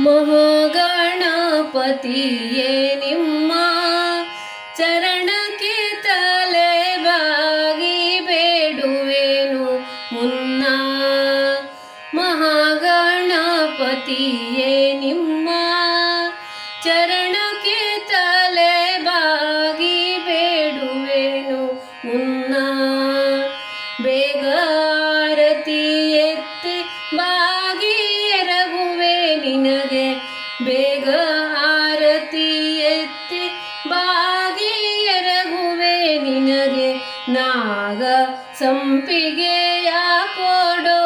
ಮಹಾಗಣಪತಿಯೇ ನಿಮ್ಮ ಚರಣಕ್ಕೆ ತಲೆ ಬಾಗಿ ಬೇಡುವೆನು ಮುನ್ನ. ಮಹಾಗಣಪತಿಯೇ ನಿಮ್ಮ ಚರಣಕ್ಕೆ ತಲೆ ಬಾಗಿ ಬೇಡುವೆನು ಮುನ್ನ. ಬೇಗ ಆರತಿ ಎತ್ತಿ ಬಾಗಿ ಎರಗುವೆ ನಿನಗೆ, ಬೇಗ ಆರತಿ ಎತ್ತಿ ಬಾಗಿ ಎರಗುವೆ ನಿನಗೆ. ನಾಗ ಸಂಪಿಗೆಯ ಕೊಡೋ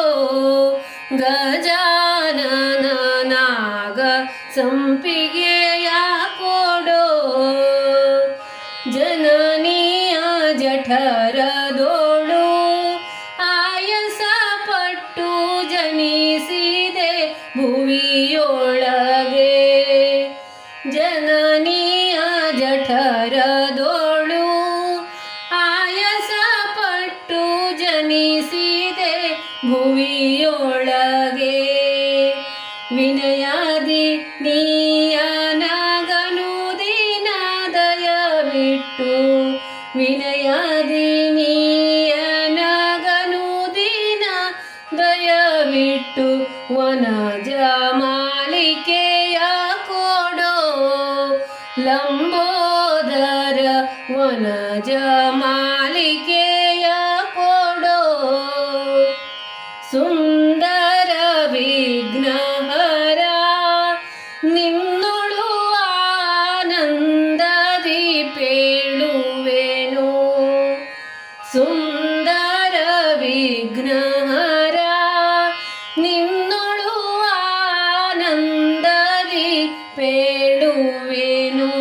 ಗಜಾನನ, ನಾಗ ಸಂಪಿಗೆಯ ಕೊಡೋ. ಜನನಿಯ ಜಠರದೋಳು ಆಯಸ ಪಟ್ಟು ಜನಿಸಿದೆ ಭುವಿಯೊಳಗೆ. ಜನನಿಯ ಜಠರದೋಳು ಆಯಸ ಪಟ್ಟು ಜನಿಸಿದೆ ಭುವಿಯೊಳಗೆ. ವಿನಯಾದಿ ನೀಯನಗನು ದಿನ ದಯವಿಟ್ಟು, ವಿನಯಾದಿ ನೀಯನಗನು ದಿನ ದಯವಿಟ್ಟು. ವನಜ ಮಾಲಿಕೆಯ ಕೊಡೋ ಲಂಬೋದರ, ವನಜ ಮಾಲಿಕೆಯ ಕೊಡೋ. ಸುಂದರ ವಿಘ್ನಹರ ನಿನ್ನೊಳು ಆನಂದದಿ ಪೇಳುವೆನು. ಸುಂದರ ವಿಘ್ನಹರ ನಿನ್ನೊಳು ಆನಂದದಿ ಪೇಳುವೆನು.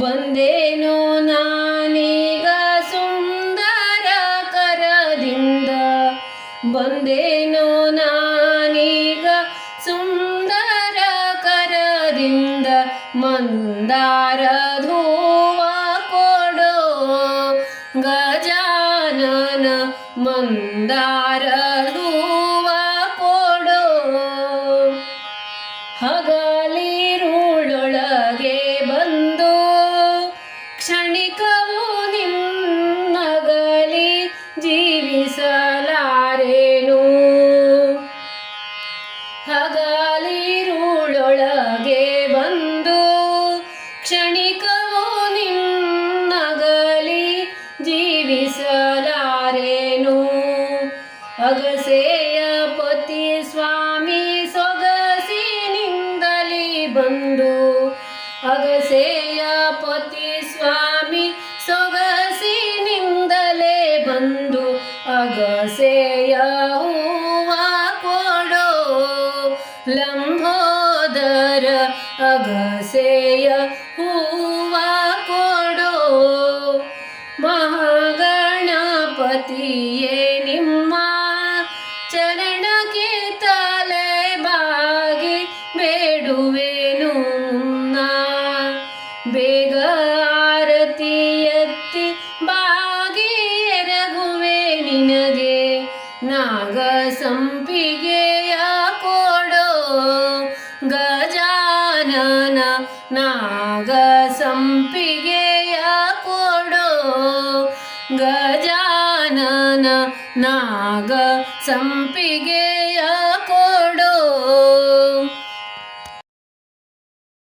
ಬಂದೇನೋ ನಾನೀಗ ಸುಂದರ ಕರದಿಂದ, ಬಂದೇನೋ ನಾನೀಗ ಸುಂದರ ಕರದಿಂದ. ಮಂದಾರ ಧೂವ ಕೊಡೋ ಗಜಾನನ, ಮಂದಾರ ಧೂವ ಕೊಡೋ. ಹಗಲಿರುಳೊಳಗೆ ಬಂದು ಕ್ಷಣಿಕವು ನಿನ್ನಗಲಿ ಜೀವಿಸಲಾರೆನು. ಹಗಲಿರುಳೊಳಗೆ ಬಂದು ಕ್ಷಣಿಕವು ನಿನ್ನಗಲಿ ಜೀವಿಸಲಾರೆನು. ಅಗಸೆಯ ಪತಿ ಸ್ವಾಮಿ ಸೊಗಸಿನಿಂದಲಿ ಬಂದು, ಅಗಸೆಯ ಪತಿ ಸ್ವಾಮಿ ಸೊಗಸಿನಿಂದಲೇ ಬಂದು. ಅಗಸೆಯ ಹೂವ ಕೊಡೋ ಲಂಬೋದರ, ಅಗಸೆಯ ಹೂವ ಕೊಡೋ. ಮಹಾಗಣಪತಿಯೇ ನಿಮ್ಮ ಚರಣಕ್ಕೆ ತಲೆ ಬಾಗಿ ಬೇಡುವೆನು ಮುನ್ನ. ಬೇಗ ಆರತಿ ಎತ್ತಿ ಬಾಗಿ ಎರಗುವೆ ನಿನಗೆ. ನಾಗ ಸಂಪಿಗೆಯ ಕೊಡೋ ಗಜಾನನ, ನಾಗ ಸಂಪಿಗೆಯ ಕೊಡೋ ಗಜಾನನ, ನಾಗ ಸಂಪಿಗೆ